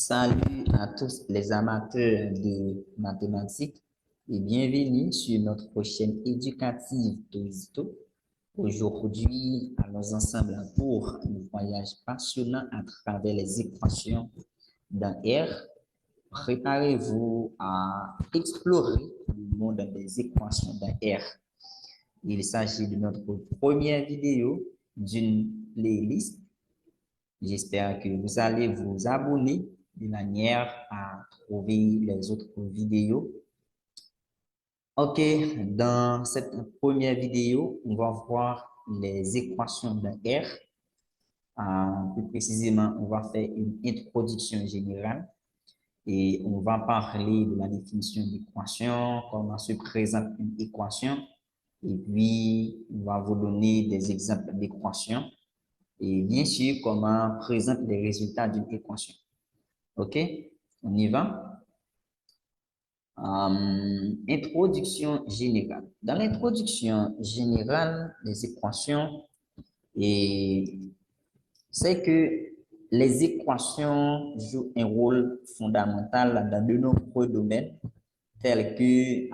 Salut à tous les amateurs de mathématiques et bienvenue sur notre chaîne éducative Toizito. Aujourd'hui, allons ensemble pour un voyage passionnant à travers les équations d'un R. Préparez-vous à explorer le monde des équations d'un R. Il s'agit de notre première vidéo d'une playlist. J'espère que vous allez vous abonner de manière à trouver les autres vidéos. Ok, dans cette première vidéo, on va voir les équations d'un R. Plus précisément, on va faire une introduction générale et on va parler de la définition d'équation, comment se présente une équation, et puis on va vous donner des exemples d'équations et bien sûr comment présente les résultats d'une équation. Ok, on y va. Introduction générale. Dans l'introduction générale des équations, c'est que les équations jouent un rôle fondamental dans de nombreux domaines tels que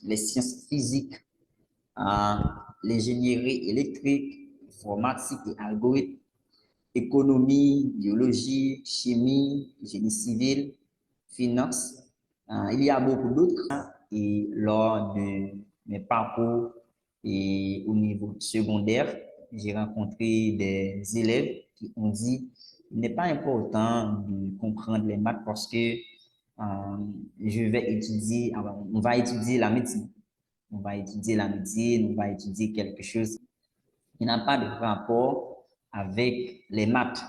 les sciences physiques, l'ingénierie électrique, informatique et algorithmes, économie, biologie, chimie, génie civil, finance. Il y a beaucoup d'autres et lors de mes parcours et au niveau secondaire, j'ai rencontré des élèves qui ont dit il n'est pas important de comprendre les maths parce que je vais étudier, on va étudier la médecine. On va étudier la médecine, on va étudier quelque chose qui n'a pas de rapport avec les maths.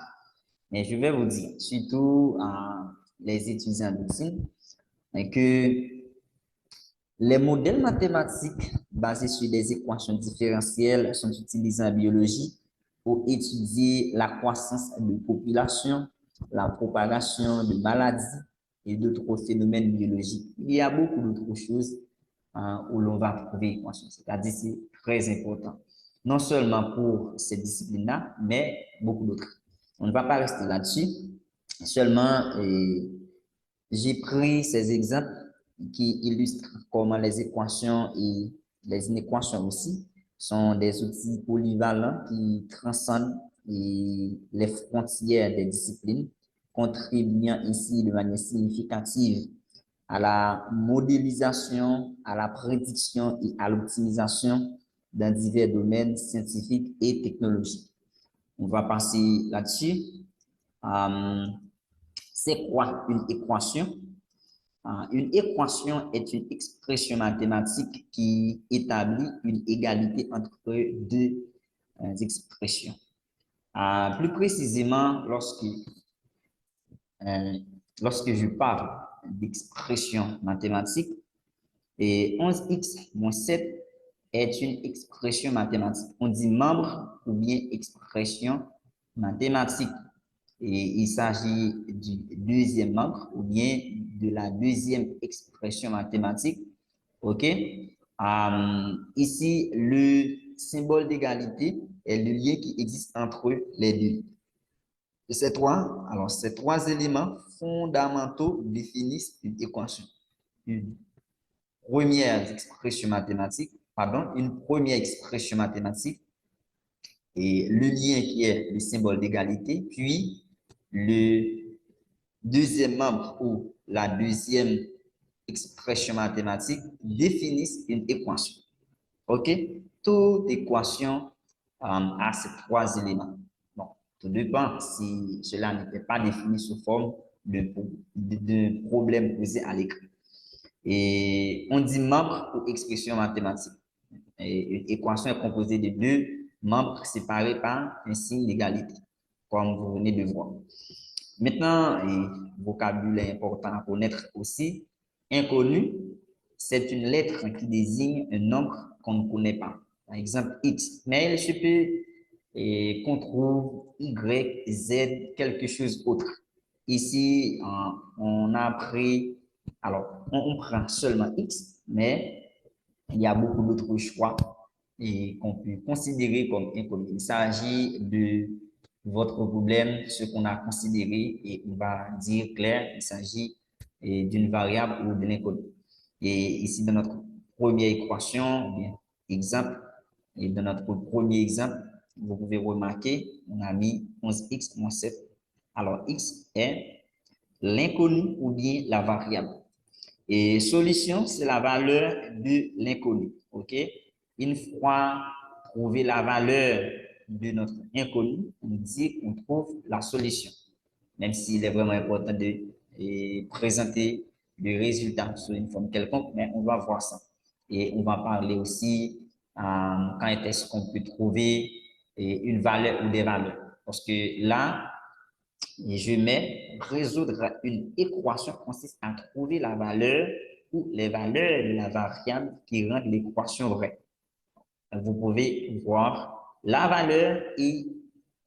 Mais je vais vous dire, surtout les étudiants de médecine, que les modèles mathématiques basés sur des équations différentielles sont utilisés en biologie pour étudier la croissance de population, la propagation de maladies et d'autres phénomènes biologiques. Il y a beaucoup d'autres choses où l'on va trouver équations. C'est-à-dire c'est très important. Non seulement pour ces disciplines-là, mais beaucoup d'autres. On ne va pas rester là-dessus. Seulement, j'ai pris ces exemples qui illustrent comment les équations et les inéquations aussi sont des outils polyvalents qui transcendent les frontières des disciplines, contribuant ici de manière significative à la modélisation, à la prédiction et à l'optimisation dans divers domaines scientifiques et technologiques. On va passer là-dessus. C'est quoi une équation? Une équation est une expression mathématique qui établit une égalité entre deux expressions. Plus précisément, lorsque je parle d'expression mathématique, et 11x moins 7 est une expression mathématique. On dit membre ou bien expression mathématique. Et il s'agit du deuxième membre ou bien de la deuxième expression mathématique. OK? Ici, le symbole d'égalité est le lien qui existe entre les deux. Ces trois éléments fondamentaux définissent une équation. Une première expression mathématique, une première expression mathématique et le lien qui est le symbole d'égalité, puis le deuxième membre ou la deuxième expression mathématique définissent une équation. OK? Toute équation a ces trois éléments. Bon, tout dépend si cela n'était pas défini sous forme de problème posé à l'écrit. Et on dit membre ou expression mathématique. Et une équation est composée de deux membres séparés par un signe d'égalité, comme vous venez de voir. Maintenant, vocabulaire important à connaître aussi, inconnu, c'est une lettre qui désigne un nombre qu'on ne connaît pas. Par exemple, X. Mais il se peut qu'on trouve Y, Z, quelque chose d'autre. Ici, on a pris, alors, on prend seulement X, mais il y a beaucoup d'autres choix et qu'on peut considérer comme inconnus. Il s'agit de votre problème, ce qu'on a considéré, et on va dire clair, il s'agit d'une variable ou de l'inconnu. Et ici, dans notre première équation, bien, exemple, et dans notre premier exemple, vous pouvez remarquer, on a mis 11x moins 7. Alors, x est l'inconnu ou bien la variable. Et solution, c'est la valeur de l'inconnu. OK? Une fois trouvé la valeur de notre inconnu, on dit qu'on trouve la solution. Même s'il est vraiment important de présenter le résultat sous une forme quelconque, mais on va voir ça. Et on va parler aussi quand est-ce qu'on peut trouver une valeur ou des valeurs. Parce que là, je mets résoudre une équation consiste à trouver la valeur ou les valeurs de la variable qui rendent l'équation vraie. Vous pouvez voir la valeur et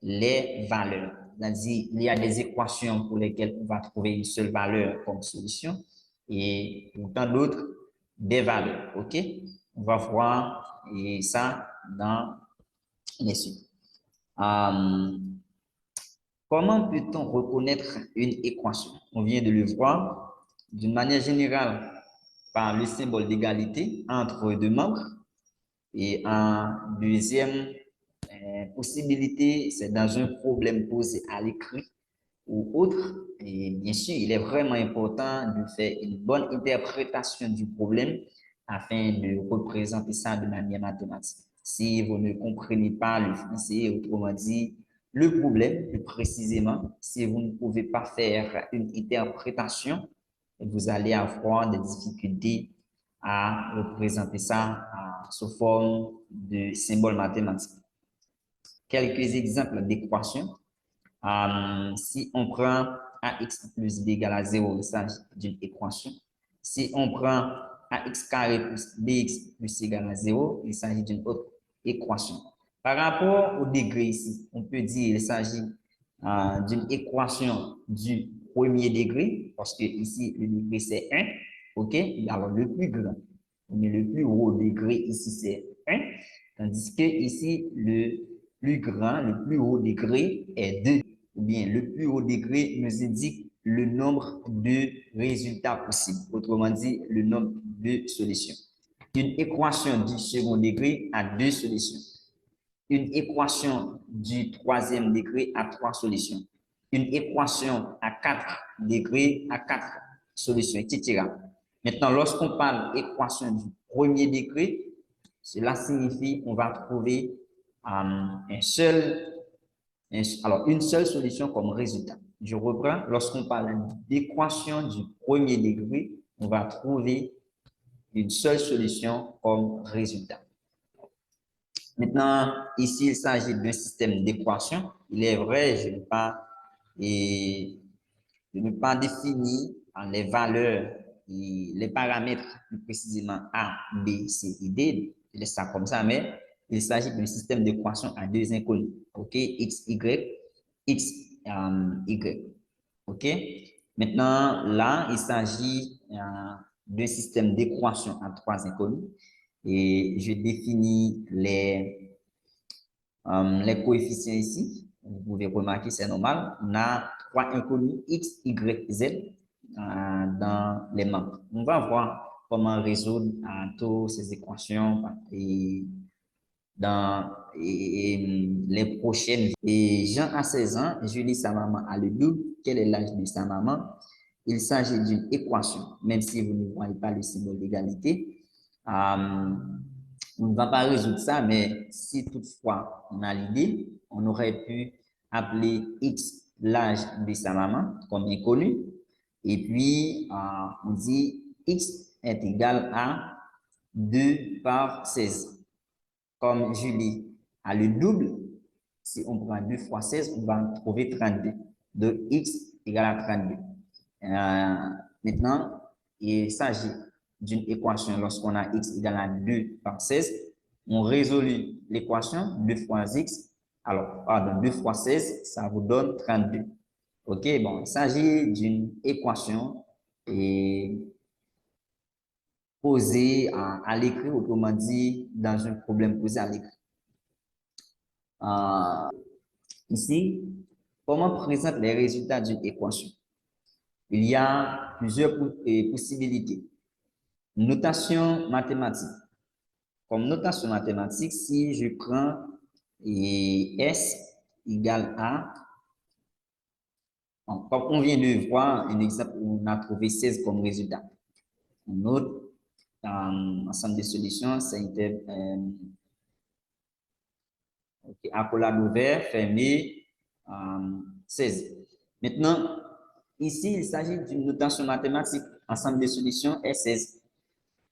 les valeurs. C'est-à-dire, il y a des équations pour lesquelles on va trouver une seule valeur comme solution et pour tant d'autres, des valeurs. OK? On va voir et ça dans les suites. Comment peut-on reconnaître une équation? On vient de le voir d'une manière générale par le symbole d'égalité entre deux membres. Et en deuxième possibilité, c'est dans un problème posé à l'écrit ou autre. Et bien sûr, il est vraiment important de faire une bonne interprétation du problème afin de représenter ça de manière mathématique. Si vous ne comprenez pas le français, autrement dit, le problème, plus précisément, si vous ne pouvez pas faire une interprétation, vous allez avoir des difficultés à représenter ça sous forme de symboles mathématiques. Quelques exemples d'équations. Si on prend ax plus b égale à 0, il s'agit d'une équation. Si on prend ax carré plus bx plus c égale à 0, il s'agit d'une autre équation. Par rapport au degré ici, on peut dire qu'il s'agit d'une équation du premier degré, parce que ici, le degré c'est 1, OK? Alors, le plus grand, mais le plus haut degré ici c'est 1, tandis que ici, le plus grand, le plus haut degré est 2. Ou bien, le plus haut degré nous indique le nombre de résultats possibles. Autrement dit, le nombre de solutions. Une équation du second degré a 2 solutions. Une équation du troisième degré a 3 solutions. Une équation à 4 degrés a 4 solutions, etc. Maintenant, lorsqu'on parle d'équation du premier degré, cela signifie qu'on va trouver une seule solution comme résultat. Je reprends, lorsqu'on parle d'équation du premier degré, on va trouver une seule solution comme résultat. Maintenant, ici, il s'agit d'un système d'équation. Il est vrai, je n'ai pas défini les valeurs et les paramètres, plus précisément A, B, C et D. Je laisse ça comme ça, mais il s'agit d'un système d'équation à deux inconnus. OK? X, Y, X, Y. OK? Maintenant, là, il s'agit d'un système d'équation à trois inconnus. Et je définis les coefficients ici. Vous pouvez remarquer, c'est normal. On a trois inconnus X, Y, Z dans les membres. On va voir comment résoudre toutes ces équations et dans les prochaines. Et Jean a 16 ans, Julie, sa maman, a le double. Quel est l'âge de sa maman? Il s'agit d'une équation, même si vous ne voyez pas le symbole d'égalité. On ne va pas résoudre ça, mais si toutefois on a l'idée, on aurait pu appeler X l'âge de sa maman comme inconnu. Et puis, on dit X est égal à 2 par 16. Comme Julie a le double, si on prend 2 fois 16, on va trouver 32. Donc, X égale à 32. Maintenant, il s'agit d'une équation lorsqu'on a x égale à 2 par 16. On résout l'équation 2 fois x. Alors, pardon, 2 fois 16, ça vous donne 32. OK, bon, il s'agit d'une équation posée à l'écrit, autrement dit, dans un problème posé à l'écrit. Ici, comment on présente les résultats d'une équation? Il y a plusieurs possibilités. Notation mathématique. Comme notation mathématique, si je prends S égale A, comme on vient de voir un exemple où on a trouvé 16 comme résultat. Un autre ensemble de solutions, c'est accolade ouvert, fermé, 16. Maintenant, ici, il s'agit d'une notation mathématique. Ensemble de solutions est 16.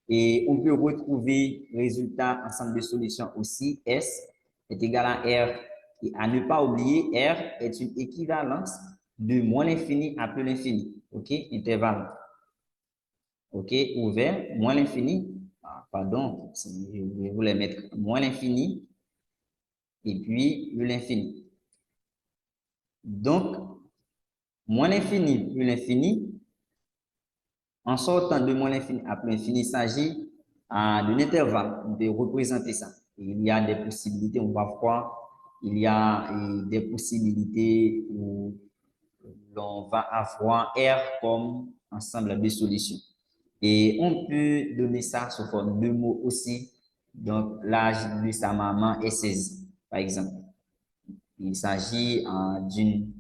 Et on peut retrouver résultat ensemble de solutions aussi. S est égal à R. Et à ne pas oublier, R est une équivalence de moins l'infini à plus l'infini. OK? Intervalle. OK? Ouvert, moins l'infini. Pardon, je voulais mettre moins l'infini et puis plus l'infini. Donc, moins l'infini plus l'infini, en sortant de moins l'infini à plus l'infini, il s'agit d'un intervalle, de représenter ça. Et il y a des possibilités, on va voir, il y a des possibilités où l'on va avoir R comme ensemble de solutions. Et on peut donner ça sous forme de mots aussi. Donc, l'âge de sa maman est 16, par exemple. Il s'agit d'une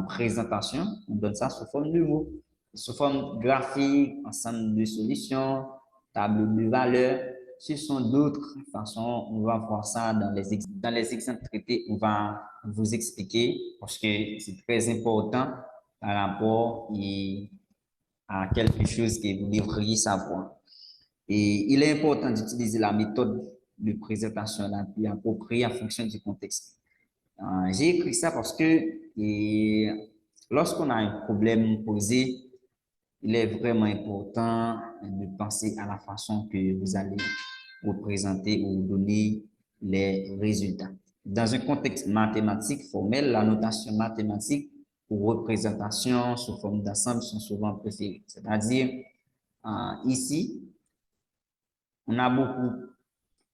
présentation, on donne ça sous forme de mots, sous forme graphique, ensemble de solutions, tableau de valeurs. Ce sont d'autres façons, on va voir ça dans les exemples traités, on va vous expliquer parce que c'est très important par rapport à quelque chose que vous devriez savoir. Et il est important d'utiliser la méthode de présentation la plus appropriée en fonction du contexte. J'ai écrit ça parce que lorsqu'on a un problème posé, il est vraiment important de penser à la façon que vous allez vous présenter ou donner les résultats. Dans un contexte mathématique formel, la notation mathématique ou représentation sous forme d'ensemble sont souvent préférées. C'est-à-dire, ici, on a beaucoup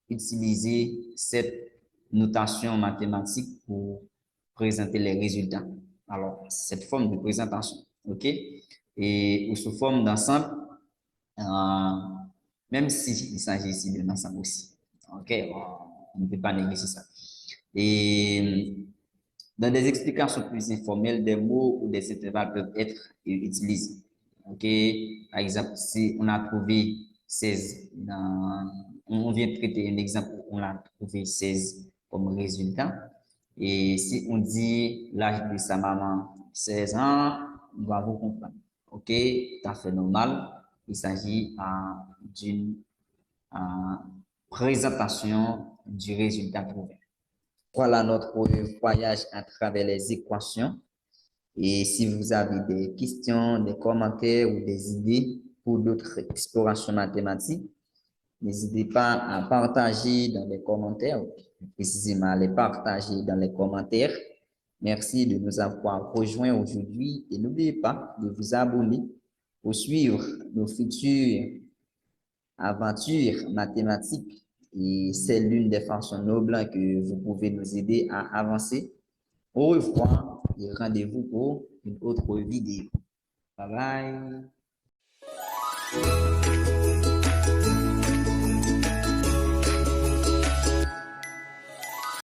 utilisé cette notation mathématique pour présenter les résultats. Alors, cette forme de présentation, OK? Et ou sous forme d'ensemble, même s'il s'agit ici d'un ensemble aussi. OK? On ne peut pas négliger ça. Et dans des explications plus informelles, des mots ou des intervalles peuvent être utilisés. OK? Par exemple, si on a trouvé 16 on vient de traiter un exemple où on a trouvé 16 comme résultat. Et si on dit l'âge de sa maman, 16 ans, on va vous comprendre. OK? Tout à fait normal. Il s'agit d'une présentation du résultat trouvé. Voilà notre voyage à travers les équations. Et si vous avez des questions, des commentaires ou des idées pour d'autres explorations mathématiques, n'hésitez pas à partager dans les commentaires, précisément à les partager dans les commentaires. Merci de nous avoir rejoints aujourd'hui et n'oubliez pas de vous abonner pour suivre nos futures aventures mathématiques et c'est l'une des façons nobles que vous pouvez nous aider à avancer. Au revoir et rendez-vous pour une autre vidéo. Bye bye.